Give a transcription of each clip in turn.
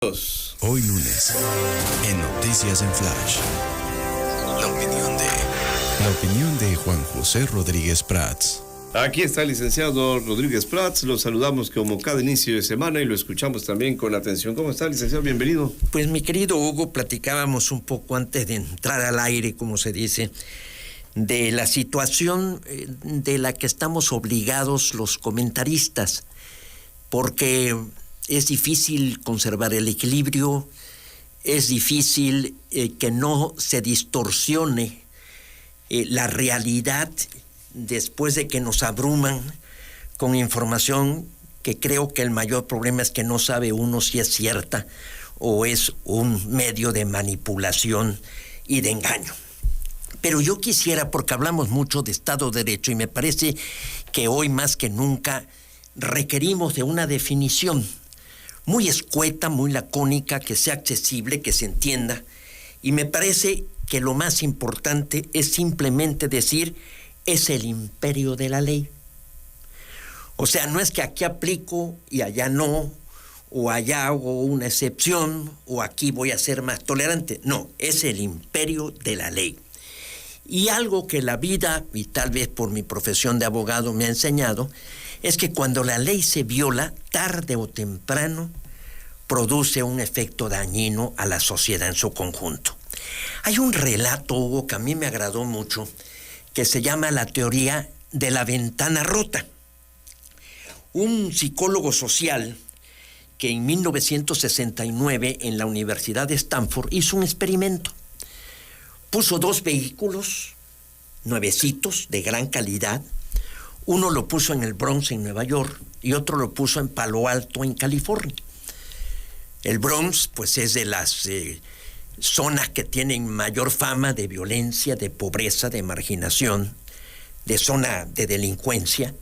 Hoy lunes, en Noticias en Flash, la opinión de Juan José Rodríguez Prats. Aquí está el licenciado Rodríguez Prats, lo saludamos como cada inicio de semana y lo escuchamos también con atención. ¿Cómo está, licenciado? Bienvenido. Pues mi querido Hugo, platicábamos un poco antes de entrar al aire, como se dice, de la situación de la que estamos obligados los comentaristas, porque es difícil conservar el equilibrio, es difícil que no se distorsione la realidad después de que nos abruman con información que creo que el mayor problema es que no sabe uno si es cierta o es un medio de manipulación y de engaño. Pero yo quisiera, porque hablamos mucho de Estado de Derecho y me parece que hoy más que nunca requerimos de una definición muy escueta, muy lacónica, que sea accesible, que se entienda. Y me parece que lo más importante es simplemente decir, es el imperio de la ley. O sea, no es que aquí aplico y allá no, o allá hago una excepción, o aquí voy a ser más tolerante. No, es el imperio de la ley. Y algo que la vida, y tal vez por mi profesión de abogado me ha enseñado, es que cuando la ley se viola, tarde o temprano, produce un efecto dañino a la sociedad en su conjunto. Hay un relato, Hugo, que a mí me agradó mucho, que se llama la teoría de la ventana rota. Un psicólogo social que en 1969 en la Universidad de Stanford hizo un experimento. Puso 2 vehículos nuevecitos de gran calidad. Uno lo puso en el Bronx, en Nueva York, y otro lo puso en Palo Alto, en California. El Bronx, pues, es de las zonas que tienen mayor fama de violencia, de pobreza, de marginación, de zona de delincuencia.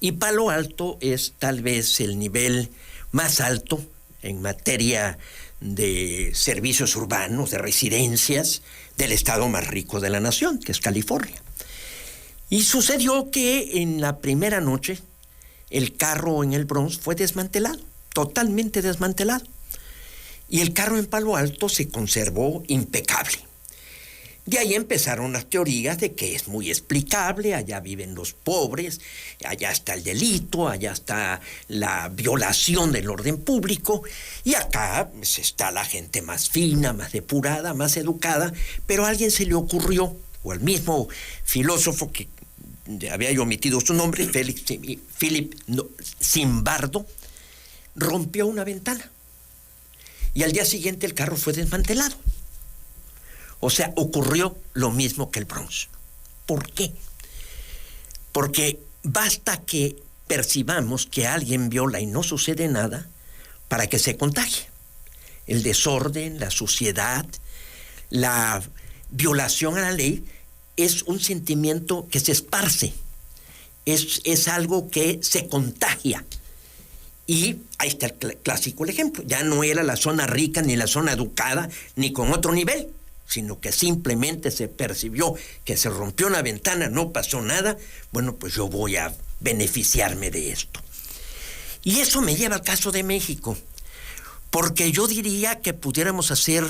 Y Palo Alto es tal vez el nivel más alto en materia de servicios urbanos, de residencias, del estado más rico de la nación, que es California. Y sucedió que en la primera noche el carro en el Bronx fue desmantelado, totalmente desmantelado. Y el carro en Palo Alto se conservó impecable. De ahí empezaron las teorías de que es muy explicable, allá viven los pobres, allá está el delito, allá está la violación del orden público, y acá pues, está la gente más fina, más depurada, más educada, pero a alguien se le ocurrió, o al mismo filósofo que había yo omitido su nombre, Philip Zimbardo, rompió una ventana. Y al día siguiente el carro fue desmantelado. O sea, ocurrió lo mismo que el Bronx. ¿Por qué? Porque basta que percibamos que alguien viola y no sucede nada para que se contagie. El desorden, la suciedad, la violación a la ley es un sentimiento que se esparce. Es algo que se contagia. Y ahí está el clásico ejemplo. Ya no era la zona rica ni la zona educada ni con otro nivel, sino que simplemente se percibió que se rompió una ventana, no pasó nada. Bueno, pues yo voy a beneficiarme de esto. Y eso me lleva al caso de México, porque yo diría que pudiéramos hacer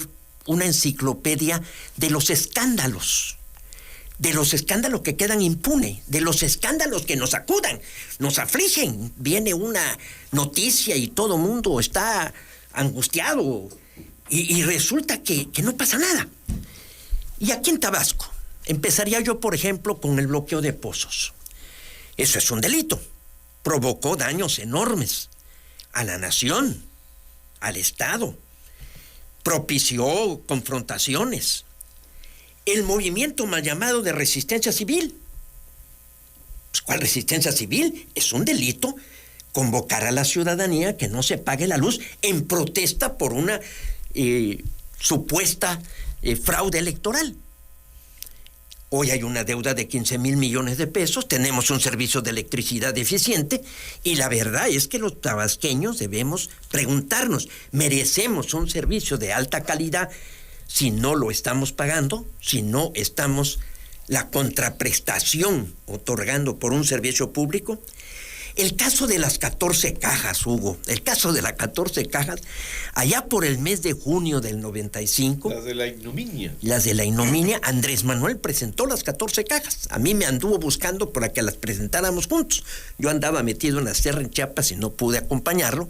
una enciclopedia de los escándalos que quedan impunes, de los escándalos que nos acudan, nos afligen. Viene una noticia y todo mundo está angustiado y resulta que no pasa nada. Y aquí en Tabasco, empezaría yo, por ejemplo, con el bloqueo de pozos. Eso es un delito. Provocó daños enormes a la nación, al Estado. Propició confrontaciones. El movimiento mal llamado de resistencia civil. Pues, ¿cuál resistencia civil? Es un delito convocar a la ciudadanía que no se pague la luz en protesta por una supuesta fraude electoral. Hoy hay una deuda de 15,000 millones de pesos, tenemos un servicio de electricidad deficiente y la verdad es que los tabasqueños debemos preguntarnos, ¿merecemos un servicio de alta calidad si no lo estamos pagando, si no estamos la contraprestación otorgando por un servicio público? El caso de las 14 cajas, Hugo, el caso de las 14 cajas, allá por el mes de junio del 95. Las de la ignominia. Las de la ignominia, Andrés Manuel presentó las 14 cajas. A mí me anduvo buscando para que las presentáramos juntos. Yo andaba metido en la sierra en Chiapas y no pude acompañarlo.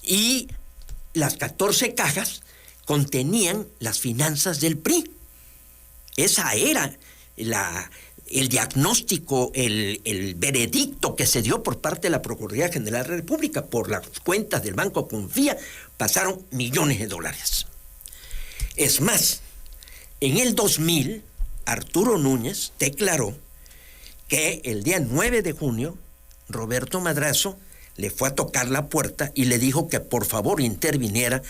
Y las 14 cajas contenían las finanzas del PRI. Esa era el diagnóstico, el veredicto que se dio por parte de la Procuraduría General de la República. Por las cuentas del Banco Confía pasaron millones de dólares. Es más, en el 2000, Arturo Núñez declaró que el día 9 de junio, Roberto Madrazo le fue a tocar la puerta y le dijo que por favor interviniera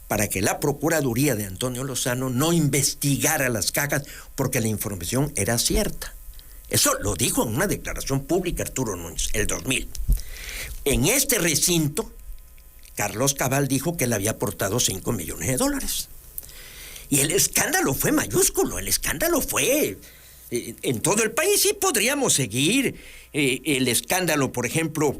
para que la Procuraduría de Antonio Lozano no investigara las cajas porque la información era cierta. Eso lo dijo en una declaración pública Arturo Núñez, el 2000. En este recinto, Carlos Cabal dijo que le había aportado 5 millones de dólares. Y el escándalo fue mayúsculo, el escándalo fue en todo el país. Y podríamos seguir el escándalo, por ejemplo,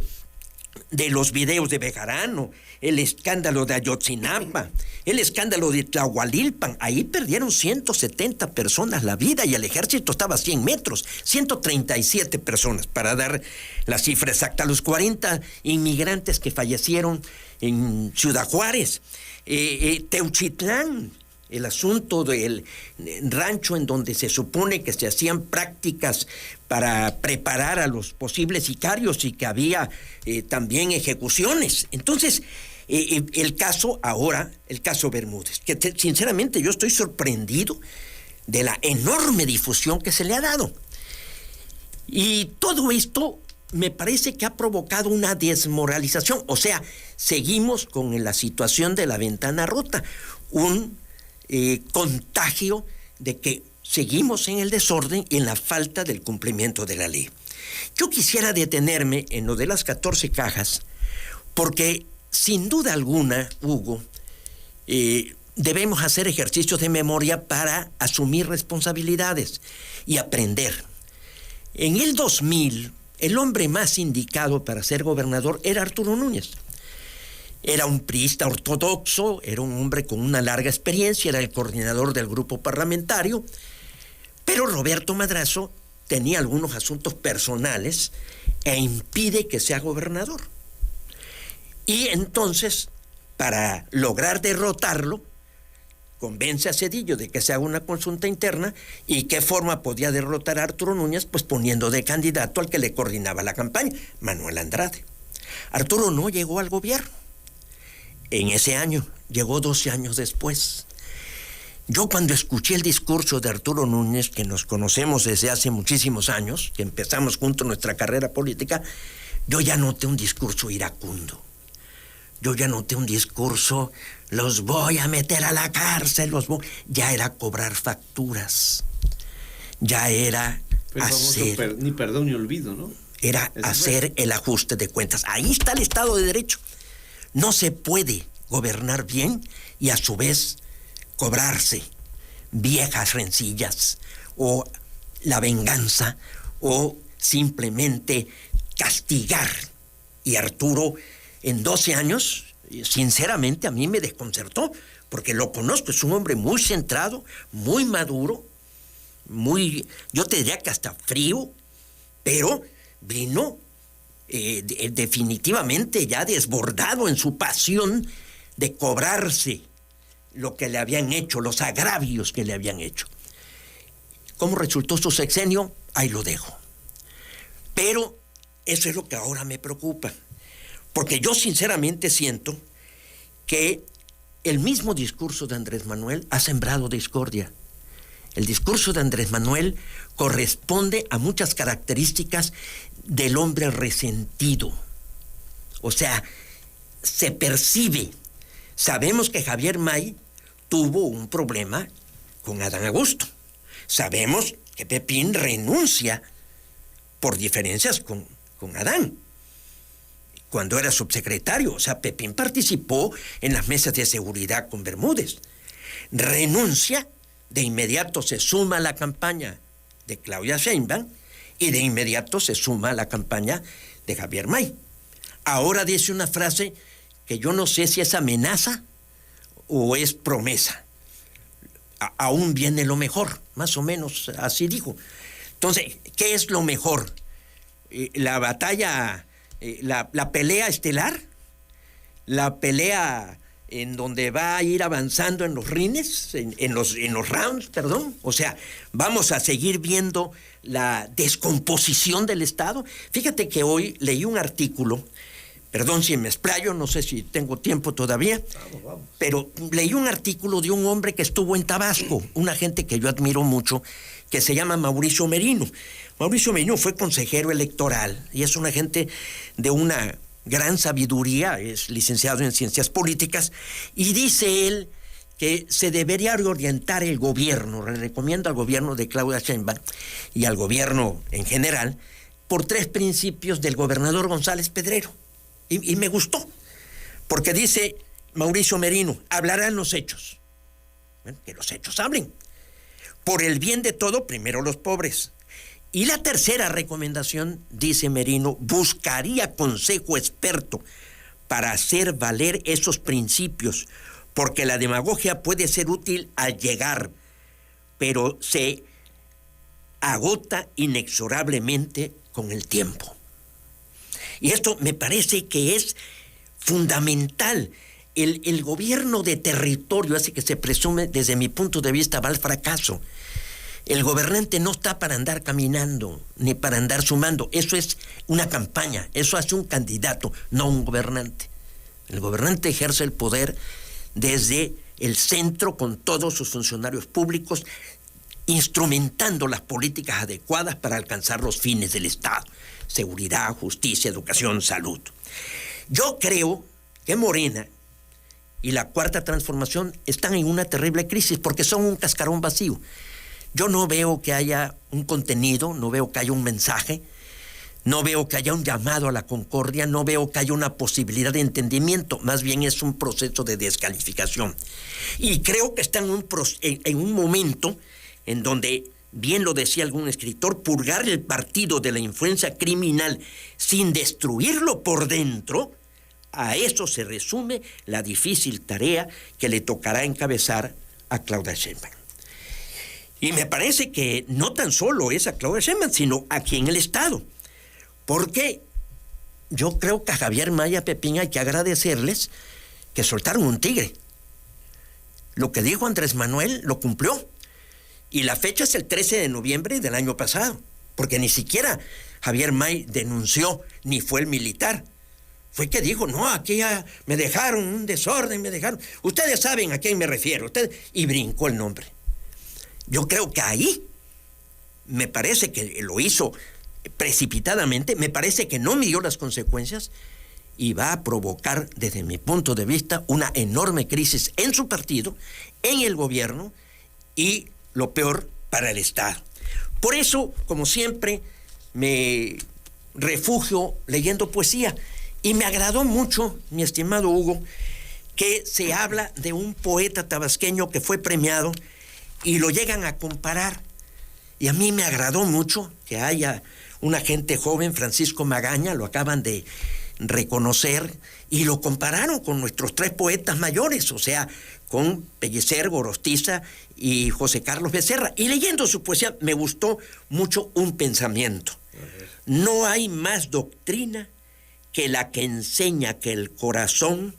de los videos de Bejarano, el escándalo de Ayotzinapa, el escándalo de Tlahualilpan. Ahí perdieron 170 personas la vida y el ejército estaba a 100 metros, 137 personas, para dar la cifra exacta. Los 40 inmigrantes que fallecieron en Ciudad Juárez, Teuchitlán, el asunto del rancho en donde se supone que se hacían prácticas para preparar a los posibles sicarios y que había también ejecuciones. Entonces, el caso Bermúdez, que sinceramente yo estoy sorprendido de la enorme difusión que se le ha dado. Y todo esto me parece que ha provocado una desmoralización. O sea, seguimos con la situación de la ventana rota, un contagio de que seguimos en el desorden y en la falta del cumplimiento de la ley. Yo quisiera detenerme en lo de las 14 cajas, porque sin duda alguna, Hugo, debemos hacer ejercicios de memoria para asumir responsabilidades y aprender. En el 2000, el hombre más indicado para ser gobernador era Arturo Núñez. Era un priista ortodoxo, era un hombre con una larga experiencia, era el coordinador del grupo parlamentario, pero Roberto Madrazo tenía algunos asuntos personales e impide que sea gobernador. Y entonces, para lograr derrotarlo, convence a Zedillo de que se haga una consulta interna. ¿Y qué forma podía derrotar a Arturo Núñez? Pues poniendo de candidato al que le coordinaba la campaña, Manuel Andrade. Arturo no llegó al gobierno en ese año, llegó 12 años después. Yo cuando escuché el discurso de Arturo Núñez, que nos conocemos desde hace muchísimos años, que empezamos juntos nuestra carrera política, yo ya noté un discurso iracundo. Yo ya noté un discurso, los voy a meter a la cárcel, ya era cobrar facturas, ya era hacer... ni perdón ni olvido, ¿no? Era hacer el ajuste de cuentas. Ahí está el Estado de Derecho. No se puede gobernar bien y a su vez cobrarse viejas rencillas o la venganza o simplemente castigar. Y Arturo, en 12 años, sinceramente a mí me desconcertó, porque lo conozco, es un hombre muy centrado, muy maduro, yo te diría que hasta frío, pero vino definitivamente ya desbordado en su pasión de cobrarse lo que le habían hecho, los agravios que le habían hecho. ¿Cómo resultó su sexenio? Ahí lo dejo. Pero eso es lo que ahora me preocupa, porque yo sinceramente siento que el mismo discurso de Andrés Manuel ha sembrado discordia. El discurso de Andrés Manuel corresponde a muchas características del hombre resentido. O sea, se percibe. Sabemos que Javier May tuvo un problema con Adán Augusto. Sabemos que Pepín renuncia por diferencias con Adán cuando era subsecretario. O sea, Pepín participó en las mesas de seguridad con Bermúdez. Renuncia, de inmediato se suma a la campaña de Claudia Sheinbaum y de inmediato se suma a la campaña de Javier May. Ahora dice una frase que yo no sé si es amenaza o es promesa. Aún viene lo mejor, más o menos así dijo. Entonces, ¿qué es lo mejor? ¿La batalla, la pelea estelar? ¿La pelea en donde va a ir avanzando en los rines, en los rounds, perdón? O sea, ¿vamos a seguir viendo la descomposición del Estado? Fíjate que hoy leí un artículo, perdón si me explayo, no sé si tengo tiempo todavía, vamos. Pero leí un artículo de un hombre que estuvo en Tabasco, una gente que yo admiro mucho, que se llama Mauricio Merino. Mauricio Merino fue consejero electoral y es una gente de una gran sabiduría, es licenciado en Ciencias Políticas, y dice él que se debería reorientar el gobierno, le recomiendo al gobierno de Claudia Sheinbaum y al gobierno en general, por 3 principios del gobernador González Pedrero. Y me gustó, porque dice Mauricio Merino, hablarán los hechos. Bueno, que los hechos hablen. Por el bien de todo, primero los pobres. Y la tercera recomendación, dice Merino, buscaría consejo experto para hacer valer esos principios, porque la demagogia puede ser útil al llegar, pero se agota inexorablemente con el tiempo. Y esto me parece que es fundamental. El gobierno de territorio, así que se presume, desde mi punto de vista, va al fracaso. El gobernante no está para andar caminando, ni para andar sumando. Eso es una campaña, eso hace un candidato, no un gobernante. El gobernante ejerce el poder desde el centro con todos sus funcionarios públicos, instrumentando las políticas adecuadas para alcanzar los fines del Estado: seguridad, justicia, educación, salud. Yo creo que Morena y la Cuarta Transformación están en una terrible crisis porque son un cascarón vacío. Yo no veo que haya un contenido, no veo que haya un mensaje, no veo que haya un llamado a la concordia, no veo que haya una posibilidad de entendimiento, más bien es un proceso de descalificación. Y creo que están en un momento en donde, bien lo decía algún escritor, purgar el partido de la influencia criminal sin destruirlo por dentro, a eso se resume la difícil tarea que le tocará encabezar a Claudia Sheinbaum. Y me parece que no tan solo es a Claudia Sheinbaum, sino aquí en el Estado. Porque yo creo que a Javier May y a Pepín hay que agradecerles que soltaron un tigre. Lo que dijo Andrés Manuel lo cumplió. Y la fecha es el 13 de noviembre del año pasado. Porque ni siquiera Javier May denunció ni fue el militar. Fue que dijo, no, aquí ya me dejaron un desorden, me dejaron. Ustedes saben a quién me refiero. Y brincó el nombre. Yo creo que ahí, me parece que lo hizo precipitadamente, me parece que no midió las consecuencias y va a provocar, desde mi punto de vista, una enorme crisis en su partido, en el gobierno y, lo peor, para el Estado. Por eso, como siempre, me refugio leyendo poesía y me agradó mucho, mi estimado Hugo, que se habla de un poeta tabasqueño que fue premiado y lo llegan a comparar. Y a mí me agradó mucho que haya una gente joven, Francisco Magaña, lo acaban de reconocer, y lo compararon con nuestros 3 poetas mayores, o sea, con Pellicer, Gorostiza y José Carlos Becerra. Y leyendo su poesía me gustó mucho un pensamiento. No hay más doctrina que la que enseña que el corazón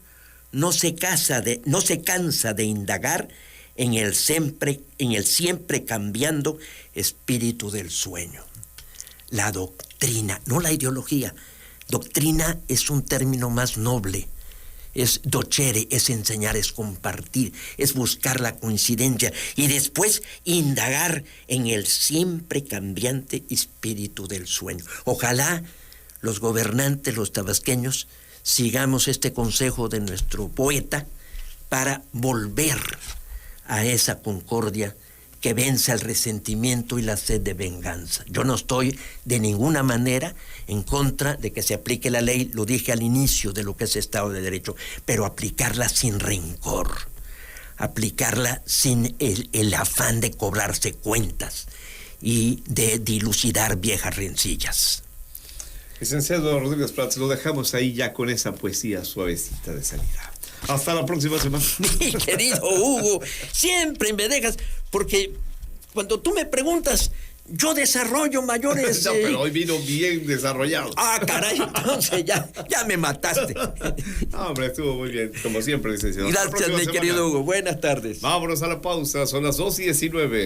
no se cansa de indagar en el siempre cambiando espíritu del sueño. La doctrina, no la ideología. Doctrina es un término más noble. Es docere, es enseñar, es compartir, es buscar la coincidencia y después indagar en el siempre cambiante espíritu del sueño. Ojalá los gobernantes, los tabasqueños, sigamos este consejo de nuestro poeta para volver a esa concordia que vence el resentimiento y la sed de venganza. Yo no estoy de ninguna manera en contra de que se aplique la ley, lo dije al inicio de lo que es Estado de Derecho, pero aplicarla sin rencor, aplicarla sin el afán de cobrarse cuentas y de dilucidar viejas rencillas. Licenciado Rodríguez Prats, lo dejamos ahí ya con esa poesía suavecita de salida. Hasta la próxima semana. Mi querido Hugo, siempre me dejas, porque cuando tú me preguntas, yo desarrollo mayores... No, pero hoy vino bien desarrollado. Ah, caray, entonces ya me mataste. No, hombre, estuvo muy bien, como siempre, licenciado. Gracias, mi querido Hugo. Buenas tardes. Vámonos a la pausa, son las 2:19.